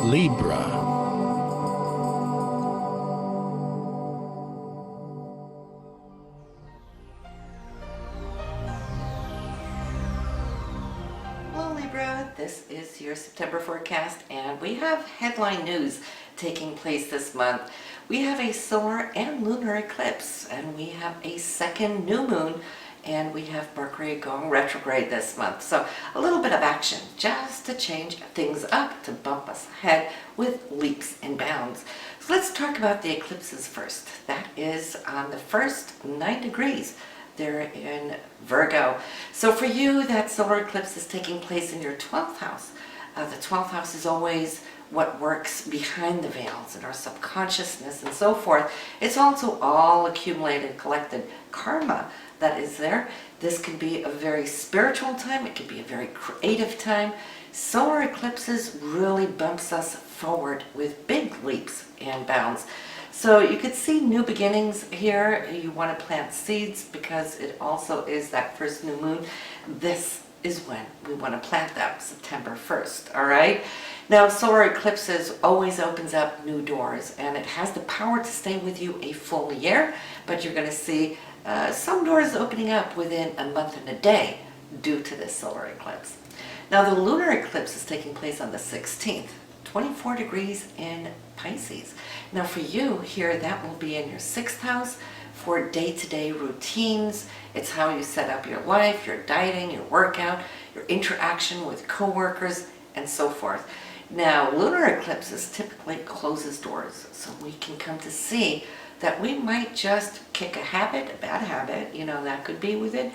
Libra. Hello Libra, this is your September forecast and we have headline news taking place this month. We have a solar and lunar eclipse and we have a second new moon and we have Mercury going retrograde this month. So a little bit of action just to change things up, to bump us ahead with leaps and bounds. So let's talk about the eclipses first. That is on the first 9 degrees. They're in Virgo. So for you, that solar eclipse is taking place in your 12th house. The 12th house is always what works behind the veils in our subconsciousness and so forth. It's also all accumulated, collected karma that is there. This can be a very spiritual time. It can be a very creative time. Solar eclipses really bumps us forward with big leaps and bounds. So you could see new beginnings here. You want to plant seeds because it also is that first new moon. This is when we want to plant them, September 1st, all right? Now, solar eclipses always opens up new doors, and it has the power to stay with you a full year, but you're going to see some doors opening up within a month and a day due to this solar eclipse. Now, the lunar eclipse is taking place on the 16th, 24 degrees in Pisces. Now for you here, that will be in your 6th house for day-to-day routines. It's how you set up your life, your dieting, your workout, your interaction with coworkers, and so forth. Now, lunar eclipses typically closes doors, so we can come to see that we might just kick a habit, a bad habit, that could be within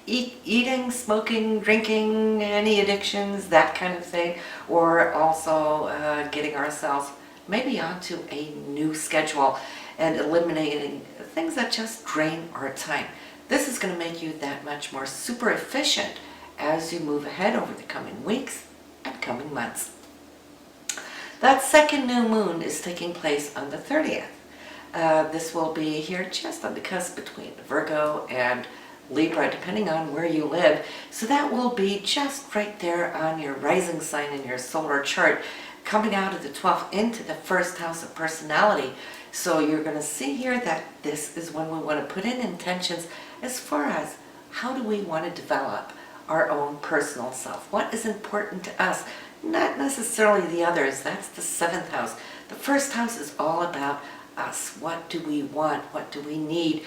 eating, smoking, drinking, any addictions, that kind of thing, or also getting ourselves maybe onto a new schedule and eliminating things that just drain our time. This is going to make you that much more super efficient as you move ahead over the coming weeks and coming months. That second new moon is taking place on the 30th. This will be here just on the cusp between Virgo and Libra, depending on where you live. So that will be just right there on your rising sign in your solar chart, coming out of the 12th into the first house of personality. So you're going to see here that this is when we want to put in intentions as far as how do we want to develop our own personal self. What is important to us? Not necessarily the others. That's the 7th house. The first house is all about us. What do we want? What do we need?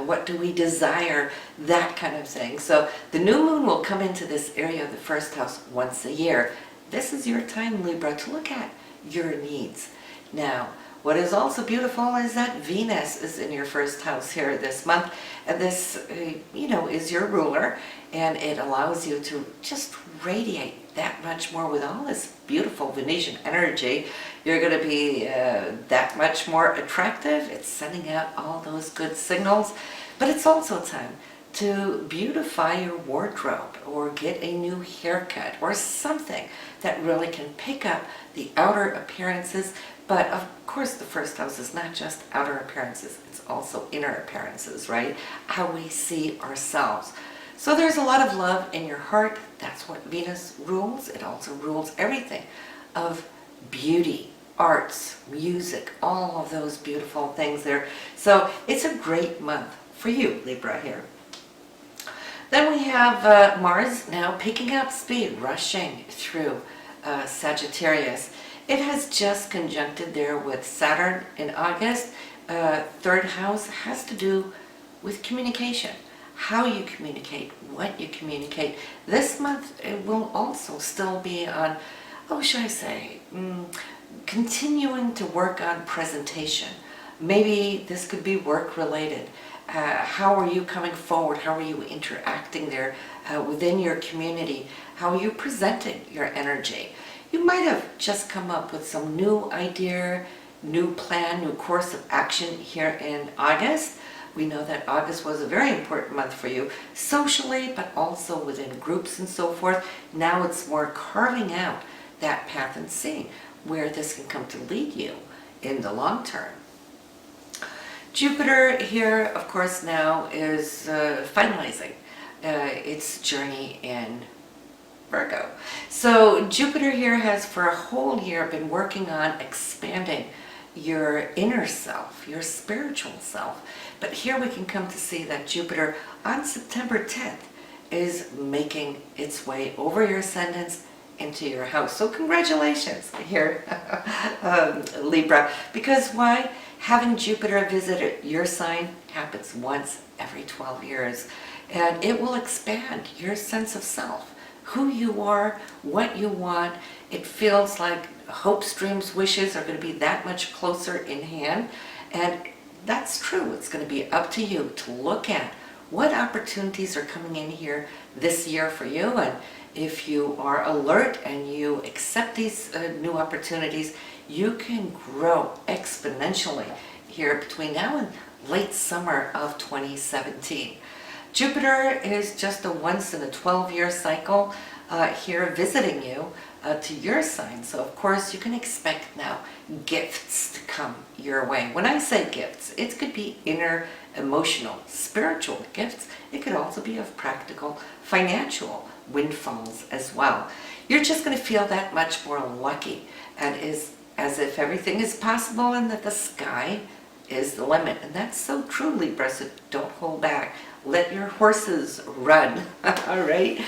What do we desire? That kind of thing. So the new moon will come into this area of the first house once a year. This is your time, Libra, to look at your needs. Now, what is also beautiful is that Venus is in your first house here this month, and this, is your ruler, and it allows you to just radiate that much more with all this beautiful Venetian energy. You're going to be that much more attractive. It's sending out all those good signals, but it's also time to beautify your wardrobe or get a new haircut or something that really can pick up the outer appearances. But of course, the first house is not just outer appearances, it's also inner appearances, right? How we see ourselves. So there's a lot of love in your heart. That's what Venus rules. It also rules everything of beauty, arts, music, all of those beautiful things there. So it's a great month for you, Libra, here. Then we have Mars now picking up speed, rushing through Sagittarius. It has just conjuncted there with Saturn in August. 3rd house has to do with communication. How you communicate, what you communicate. This month it will also still be on, continuing to work on presentation. Maybe this could be work related. How are you coming forward? How are you interacting there within your community? How are you presenting your energy? You might have just come up with some new idea, new plan, new course of action here in August. We know that August was a very important month for you socially, but also within groups and so forth. Now it's more carving out that path and seeing where this can come to lead you in the long term. Jupiter here, of course, now is finalizing its journey in Virgo. So Jupiter here has for a whole year been working on expanding your inner self, your spiritual self. But here we can come to see that Jupiter on September 10th is making its way over your ascendants into your house. So congratulations here, Libra. Because why? Having Jupiter visit your sign happens once every 12 years. And it will expand your sense of self, who you are, what you want. It feels like hopes, dreams, wishes are going to be that much closer in hand. And that's true. It's going to be up to you to look at what opportunities are coming in here this year for you. And if you are alert and you accept these new opportunities, you can grow exponentially here between now and late summer of 2017. Jupiter is just a once in a 12-year cycle here visiting you to your sign. So of course you can expect now gifts to come your way. When I say gifts, it could be inner, emotional, spiritual gifts. It could also be of practical, financial windfalls as well. You're just going to feel that much more lucky, and is as if everything is possible and that the sky is the limit. And that's so true, Libra, so don't hold back. Let your horses run. All right.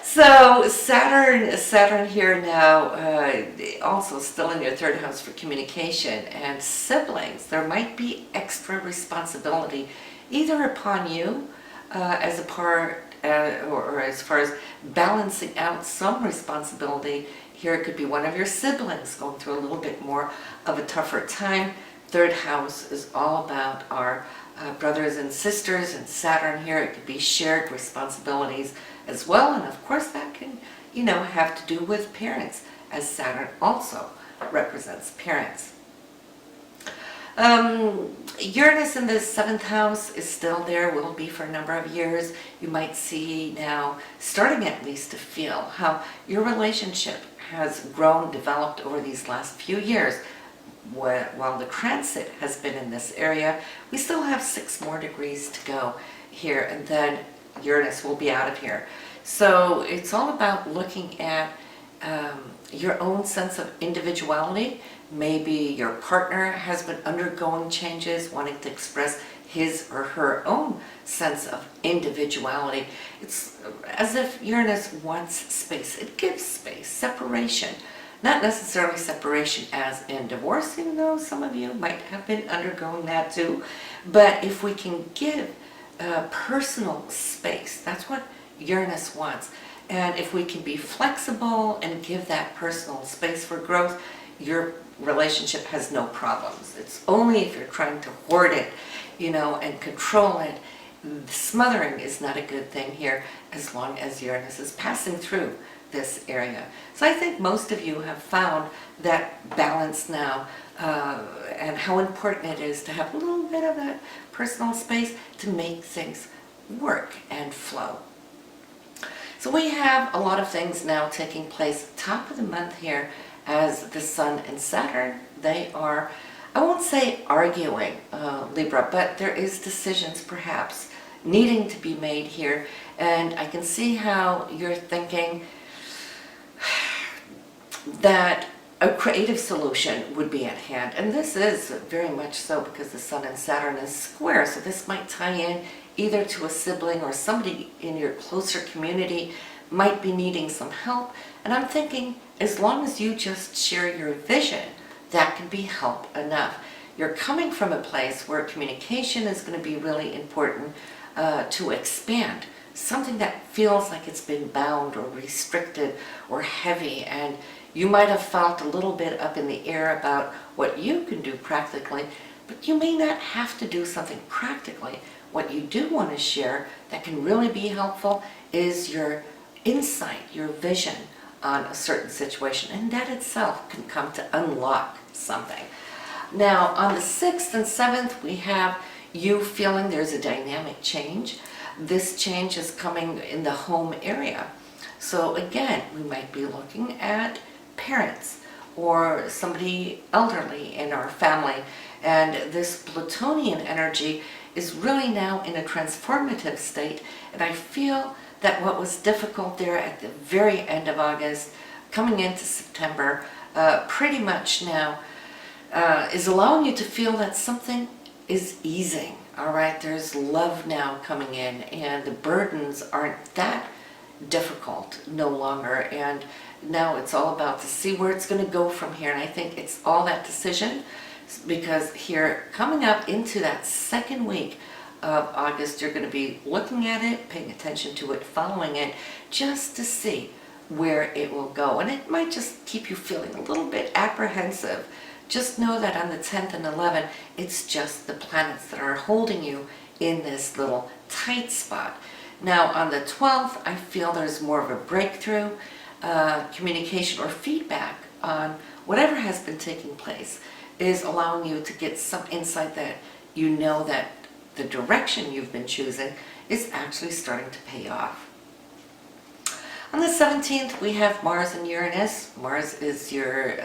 So Saturn here now, also still in your third house for communication and siblings. There might be extra responsibility either upon you as a part or as far as balancing out some responsibility. Here it could be one of your siblings going through a little bit more of a tougher time. Third house is all about our brothers and sisters, and Saturn here, it could be shared responsibilities as well. And of course that can, have to do with parents, as Saturn also represents parents. Uranus in the 7th house is still there, will be for a number of years. You might see now, starting at least to feel how your relationship has grown, developed over these last few years. While the transit has been in this area, we still have 6 more degrees to go here, and then Uranus will be out of here. So it's all about looking at your own sense of individuality. Maybe your partner has been undergoing changes, wanting to express his or her own sense of individuality. It's as if Uranus wants space. It gives space, separation. Not necessarily separation as in divorce, even though some of you might have been undergoing that too. But if we can give personal space, that's what Uranus wants. And if we can be flexible and give that personal space for growth, your relationship has no problems. It's only if you're trying to hoard it, and control it. Smothering is not a good thing here as long as Uranus is passing through this area. So I think most of you have found that balance now, and how important it is to have a little bit of that personal space to make things work and flow. So we have a lot of things now taking place top of the month here as the Sun and Saturn, they are, I won't say arguing, Libra, but there is decisions perhaps needing to be made here. And I can see how you're thinking that a creative solution would be at hand. And this is very much so because the Sun and Saturn is square. So this might tie in either to a sibling or somebody in your closer community might be needing some help. And I'm thinking, as long as you just share your vision, that can be help enough. You're coming from a place where communication is going to be really important to expand. Something that feels like it's been bound or restricted or heavy, and you might have felt a little bit up in the air about what you can do practically, but you may not have to do something practically. What you do want to share that can really be helpful is your insight, your vision on a certain situation, and that itself can come to unlock something. Now on the 6th and 7th we have you feeling there's a dynamic change. This change is coming in the home area. So again, we might be looking at parents or somebody elderly in our family, and this Plutonian energy is really now in a transformative state, and I feel that what was difficult there at the very end of August, coming into September, pretty much now is allowing you to feel that something is easing. All right, there's love now coming in, and the burdens aren't that difficult no longer, and now it's all about to see where it's going to go from here. And I think it's all that decision, because here coming up into that second week of August, you're going to be looking at it, paying attention to it, following it, just to see where it will go. And it might just keep you feeling a little bit apprehensive. Just know that on the 10th and 11th, it's just the planets that are holding you in this little tight spot. Now on the 12th, I feel there's more of a breakthrough, communication or feedback on whatever has been taking place is allowing you to get some insight that you know that the direction you've been choosing is actually starting to pay off. On the 17th, we have Mars and Uranus. Mars is your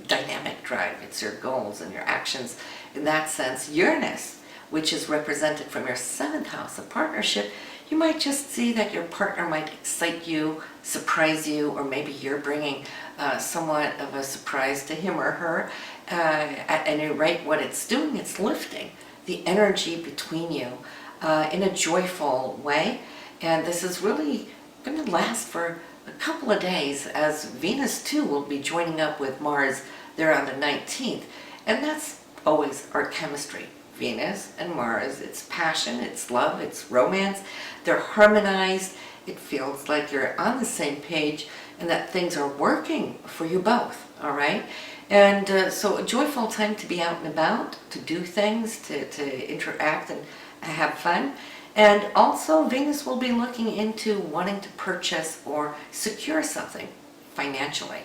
dynamic drive. It's your goals and your actions. In that sense, Uranus, which is represented from your 7th house of partnership, you might just see that your partner might excite you, surprise you, or maybe you're bringing somewhat of a surprise to him or her. And you're right, what it's doing, it's lifting the energy between you in a joyful way. And this is really going to last for a couple of days, as Venus too will be joining up with Mars there on the 19th. And that's always our chemistry. Venus and Mars, it's passion, it's love, it's romance. They're harmonized. It feels like you're on the same page and that things are working for you both, all right? And so a joyful time to be out and about, to do things, to interact and have fun. And also Venus will be looking into wanting to purchase or secure something financially.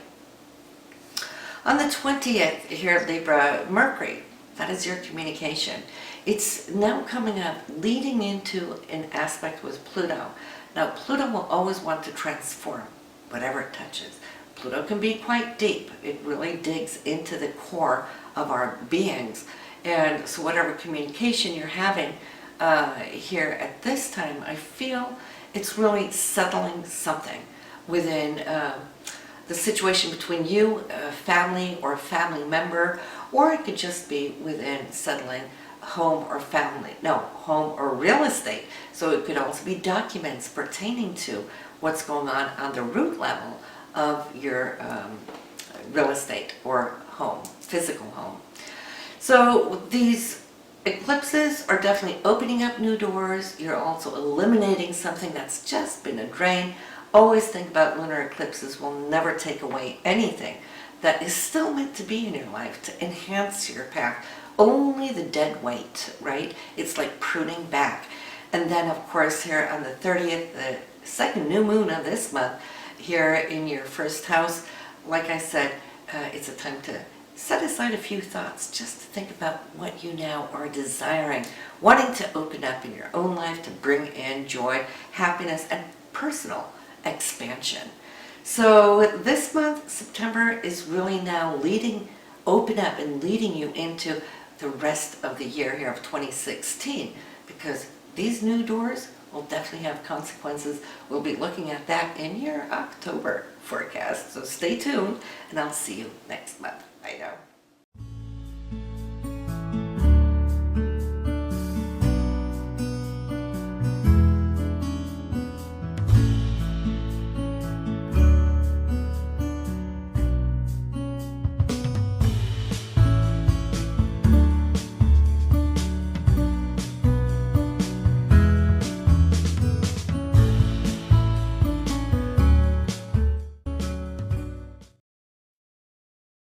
On the 20th here at Libra, Mercury, that is your communication. It's now coming up, leading into an aspect with Pluto. Now Pluto will always want to transform whatever it touches. Pluto can be quite deep. It really digs into the core of our beings. And so whatever communication you're having here at this time, I feel it's really settling something within the situation between you, a family or a family member, or it could just be within settling home or family, no, home or real estate. So it could also be documents pertaining to what's going on the root level of your real estate or home, physical home. So these eclipses are definitely opening up new doors. You're also eliminating something that's just been a drain. Always think about lunar eclipses will never take away anything that is still meant to be in your life to enhance your path. Only the dead weight, right? It's like pruning back. And then of course here on the 30th, the second new moon of this month, here in your first house, like I said, it's a time to set aside a few thoughts just to think about what you now are desiring, wanting to open up in your own life to bring in joy, happiness, and personal expansion. So this month, September, is really now open up and leading you into the rest of the year here of 2016, because these new doors will definitely have consequences. We'll be looking at that in your October forecast. So stay tuned, and I'll see you next month. Bye now.